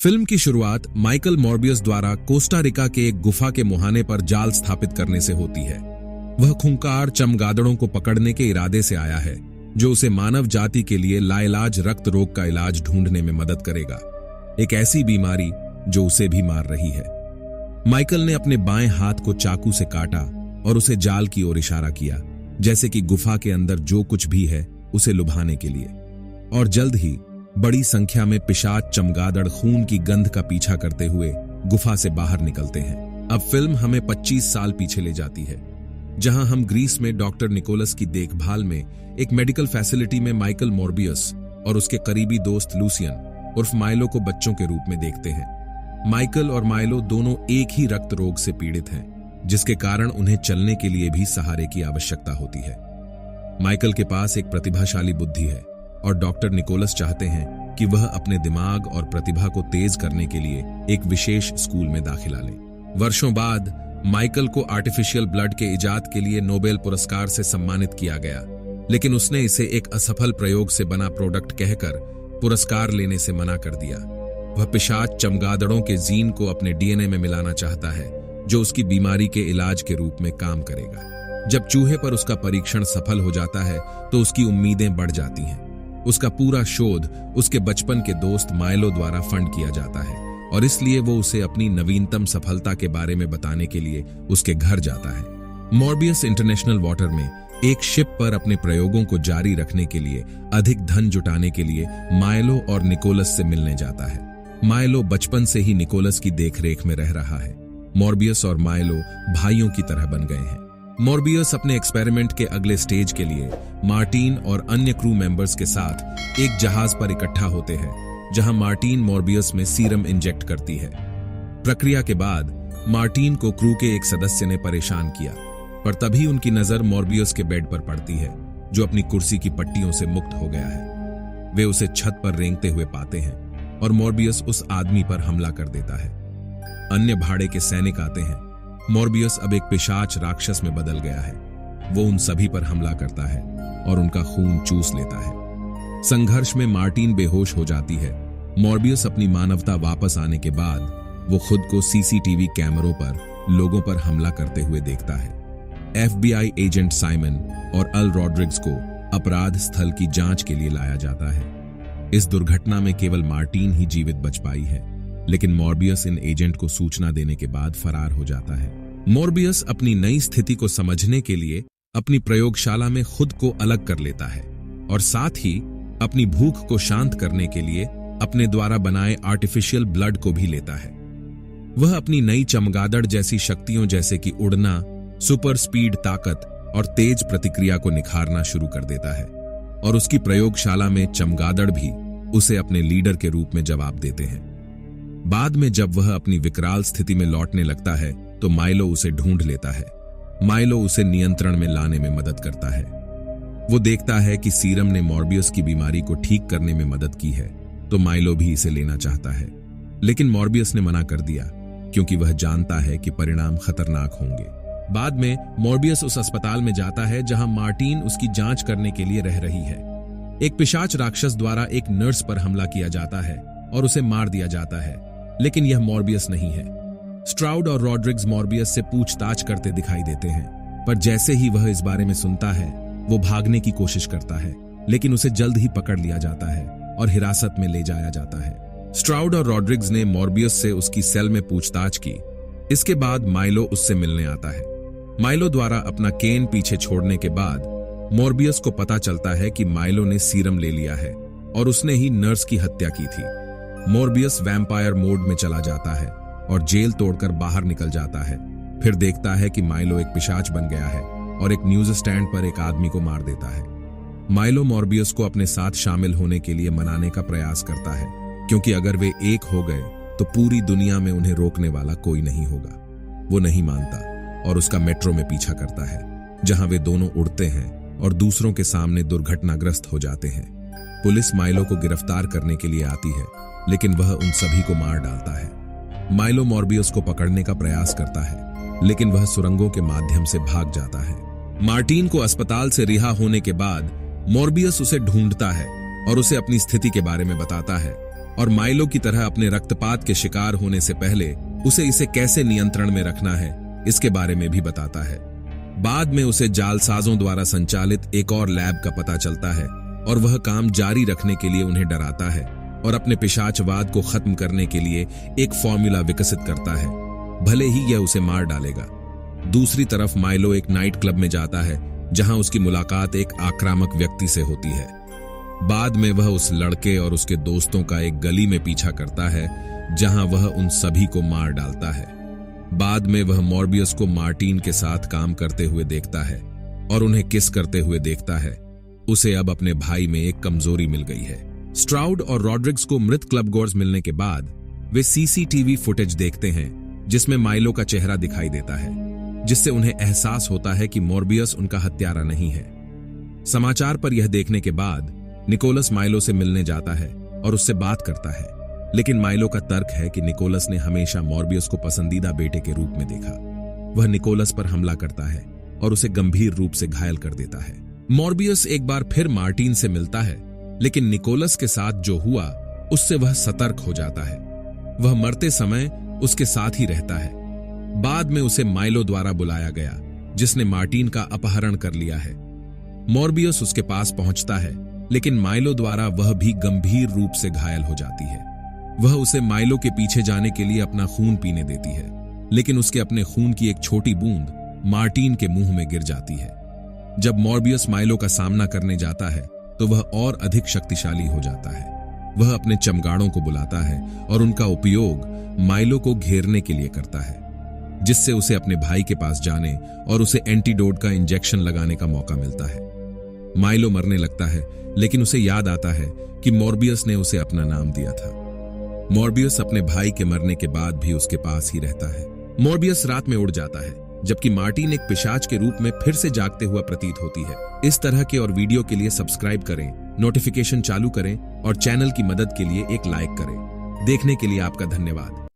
Film की शुरुआत Michael Morbius द्वारा कोस्टा रिका के एक गुफा के मुहाने पर जाल स्थापित करने से होती है। वह खूंखार चमगादड़ों को पकड़ने के इरादे से आया है, जो उसे मानव जाति के लिए लाइलाज रक्त रोग का इलाज ढूंढने में मदद करेगा, एक ऐसी बीमारी जो उसे भी मार रही है। माइकल ने अपने बाएं हाथ को चाकू से काटा और उसे जाल की ओर इशारा किया, जैसे कि गुफा के अंदर जो कुछ भी है उसे लुभाने के लिए। और जल्द ही बड़ी संख्या में पिशाच चमगादड़ खून की गंध का पीछा करते हुए गुफा से बाहर निकलते हैं। अब फिल्म हमें 25 साल पीछे ले जाती है, जहां हम ग्रीस में डॉक्टर निकोलस की देखभाल में एक मेडिकल फैसिलिटी में माइकल मॉर्बियस और उसके करीबी दोस्त लूसियन उर्फ माइलो को बच्चों के रूप में देखते हैं। माइकल और माइलो दोनों एक ही रक्त रोग से पीड़ित हैं, जिसके कारण उन्हें चलने के लिए भी सहारे की आवश्यकता होती है। माइकल के पास एक प्रतिभाशाली बुद्धि है और डॉक्टर निकोलस चाहते हैं कि वह अपने दिमाग और प्रतिभा को तेज करने के लिए एक विशेष स्कूल में दाखिला ले। वर्षों बाद माइकल को आर्टिफिशियल ब्लड के इजाद के लिए नोबेल पुरस्कार से सम्मानित किया गया, लेकिन उसने इसे एक असफल प्रयोग से बना प्रोडक्ट कहकर पुरस्कार लेने से मना कर दिया। वह पिशाच चमगादड़ों के जीन को अपने डीएनए में मिलाना चाहता है, जो उसकी बीमारी के इलाज के रूप में काम करेगा। जब चूहे पर उसका परीक्षण सफल हो जाता है तो उसकी उम्मीदें बढ़ जाती हैं। उसका पूरा शोध उसके बचपन के दोस्त माइलो द्वारा फंड किया जाता है और इसलिए वो उसे अपनी नवीनतम सफलता के बारे में बताने के लिए उसके घर जाता है। मॉर्बियस इंटरनेशनल वाटर में एक शिप पर अपने प्रयोगों को जारी रखने के लिए अधिक धन जुटाने के लिए माइलो और निकोलस से मिलने जाता है। माइलो बचपन से ही निकोलस की देखरेख में रह रहा है। मॉर्बियस और माइलो भाइयों की तरह बन गए हैं। मॉर्बियस अपने एक्सपेरिमेंट के अगले स्टेज के लिए मार्टिन और अन्य क्रू मेंबर्स के साथ एक जहाज पर इकट्ठा होते हैं, जहां मार्टिन मॉर्बियस में सीरम इंजेक्ट करती है। प्रक्रिया के बाद मार्टिन को क्रू के एक सदस्य ने परेशान किया, पर तभी उनकी नजर मॉर्बियस के बेड पर पड़ती है, जो अपनी कुर्सी की पट्टियों से मुक्त हो गया है। वे उसे छत पर रेंगते हुए पाते हैं और मॉर्बियस उस आदमी पर हमला कर देता है। अन्य भाड़े के सैनिक आते हैं। मॉर्बियस अब एक पिशाच राक्षस में बदल गया है। वो उन सभी पर हमला करता है और उनका खून चूस लेता है। संघर्ष में मार्टिन बेहोश हो जाती है। मॉर्बियस अपनी मानवता वापस आने के बाद वो खुद को सीसीटीवी कैमरों पर लोगों पर हमला करते हुए देखता है। FBI एजेंट साइमन और अल रॉड्रिग्स को अपराध स्थल की जांच के लिए लाया जाता है। इस दुर्घटना में केवल मार्टिन ही जीवित बच पाई है, लेकिन मॉर्बियस इन एजेंट को सूचना देने के बाद फरार हो जाता है। मॉर्बियस अपनी नई स्थिति को समझने के लिए अपनी प्रयोगशाला में खुद को अलग कर लेता है और साथ ही अपनी भूख को शांत करने के लिए अपने द्वारा बनाए आर्टिफिशियल ब्लड को भी लेता है। वह अपनी नई चमगादड़ जैसी शक्तियों जैसे कि उड़ना, सुपर स्पीड ताकत और तेज प्रतिक्रिया को निखारना शुरू कर देता है और उसकी प्रयोगशाला में चमगादड़ भी उसे अपने लीडर के रूप में जवाब देते हैं। बाद में जब वह अपनी विकराल स्थिति में लौटने लगता है तो माइलो उसे ढूंढ लेता है। माइलो उसे नियंत्रण में लाने में मदद करता है। वो देखता है कि सीरम ने मॉर्बियस की बीमारी को ठीक करने में मदद की है, तो माइलो भी इसे लेना चाहता है, लेकिन मॉर्बियस ने मना कर दिया क्योंकि वह जानता है कि परिणाम खतरनाक होंगे। बाद में मॉर्बियस उस अस्पताल में जाता है जहां मार्टिन उसकी जांच करने के लिए रह रही है। एक पिशाच राक्षस द्वारा एक नर्स पर हमला किया जाता है और उसे मार दिया जाता है, लेकिन यह मॉर्बियस नहीं है। स्ट्राउड और रॉड्रिग्स मॉर्बियस से पूछताछ करते दिखाई देते हैं, पर जैसे ही वह इस बारे में सुनता है वो भागने की कोशिश करता है, लेकिन उसे जल्द ही पकड़ लिया जाता है और हिरासत में ले जाया जाता है। स्ट्राउड और रॉड्रिग्स ने मॉर्बियस से उसकी सेल में पूछताछ की। इसके बाद माइलो उससे मिलने आता है। माइलो द्वारा अपना केन पीछे छोड़ने के बाद मॉर्बियस को पता चलता है कि माइलो ने सीरम ले लिया है और उसने ही नर्स की हत्या की थी। मॉर्बियस वैम्पायर मोड में चला जाता है और जेल तोड़कर बाहर निकल जाता है। फिर देखता है कि माइलो एक पिशाच बन गया है और एक न्यूज स्टैंड पर एक आदमी को मार देता है। माइलो मॉर्बियस को अपने साथ शामिल होने के लिए मनाने का प्रयास करता है, क्योंकि अगर वे एक हो गए तो पूरी दुनिया में उन्हें रोकने वाला कोई नहीं होगा। वो नहीं मानता और उसका मेट्रो में पीछा करता है, जहां वे दोनों उड़ते हैं और दूसरों के सामने दुर्घटनाग्रस्त हो जाते हैं। पुलिस माइलो को गिरफ्तार करने के लिए आती है, लेकिन वह उन सभी को मार डालता है। माइलो मॉर्बियस को पकड़ने का प्रयास करता है, लेकिन वह सुरंगों के माध्यम से भाग जाता है। मार्टिन को अस्पताल से रिहा होने के बाद मॉर्बियस उसे ढूंढता है और उसे अपनी स्थिति के बारे में बताता है। और माइलो की तरह अपने रक्तपात के शिकार होने से पहले उसे इसे कैसे नियंत्रण में रखना है इसके बारे में भी बताता है। बाद में उसे जालसाजों द्वारा संचालित एक और लैब का पता चलता है और वह काम जारी रखने के लिए उन्हें डराता है और अपने पिशाचवाद को खत्म करने के लिए एक फॉर्मूला विकसित करता है, भले ही यह उसे मार डालेगा। दूसरी तरफ माइलो एक नाइट क्लब में जाता है जहां उसकी मुलाकात एक आक्रामक व्यक्ति से होती है। बाद में वह उस लड़के और उसके दोस्तों का एक गली में पीछा करता है जहां वह उन सभी को मार डालता है। बाद में वह मॉर्बियस को मार्टिन के साथ काम करते हुए देखता है और उन्हें किस करते हुए देखता है। उसे अब अपने भाई में एक कमजोरी मिल गई है। स्ट्राउड और रॉड्रिग्स को मृत क्लब गोर्स मिलने के बाद वे सीसीटीवी फुटेज देखते हैं जिसमें माइलो का चेहरा दिखाई देता है, जिससे उन्हें एहसास होता है कि मॉर्बियस उनका हत्यारा नहीं है। समाचार पर यह देखने के बाद निकोलस माइलो से मिलने जाता है और उससे बात करता है, लेकिन माइलो का तर्क है कि निकोलस ने हमेशा मॉर्बियस को पसंदीदा बेटे के रूप में देखा। वह निकोलस पर हमला करता है और उसे गंभीर रूप से घायल कर देता है। मॉर्बियस एक बार फिर मार्टिन से मिलता है, लेकिन निकोलस के साथ जो हुआ उससे वह सतर्क हो जाता है। वह मरते समय उसके साथ ही रहता है। बाद में उसे माइलो द्वारा बुलाया गया, जिसने मार्टिन का अपहरण कर लिया है। मॉर्बियस उसके पास पहुंचता है, लेकिन माइलो द्वारा वह भी गंभीर रूप से घायल हो जाती है। वह उसे माइलो के पीछे जाने के लिए अपना खून पीने देती है, लेकिन उसके अपने खून की एक छोटी बूंद मार्टिन के मुंह में गिर जाती है। जब मॉर्बियस माइलो का सामना करने जाता है तो वह और अधिक शक्तिशाली हो जाता है। वह अपने चमगाड़ों को बुलाता है और उनका उपयोग माइलो को घेरने के लिए करता है, जिससे उसे अपने भाई के पास जाने और उसे एंटीडोट का इंजेक्शन लगाने का मौका मिलता है। माइलो मरने लगता है, लेकिन उसे याद आता है कि मॉर्बियस ने उसे अपना नाम दिया था। मॉर्बियस अपने भाई के मरने के बाद भी उसके पास ही रहता है। मॉर्बियस रात में उड़ जाता है, जबकि मार्टिन एक पिशाच के रूप में फिर से जागते हुआ प्रतीत होती है। इस तरह के और वीडियो के लिए सब्सक्राइब करें, नोटिफिकेशन चालू करें और चैनल की मदद के लिए एक लाइक करें। देखने के लिए आपका धन्यवाद।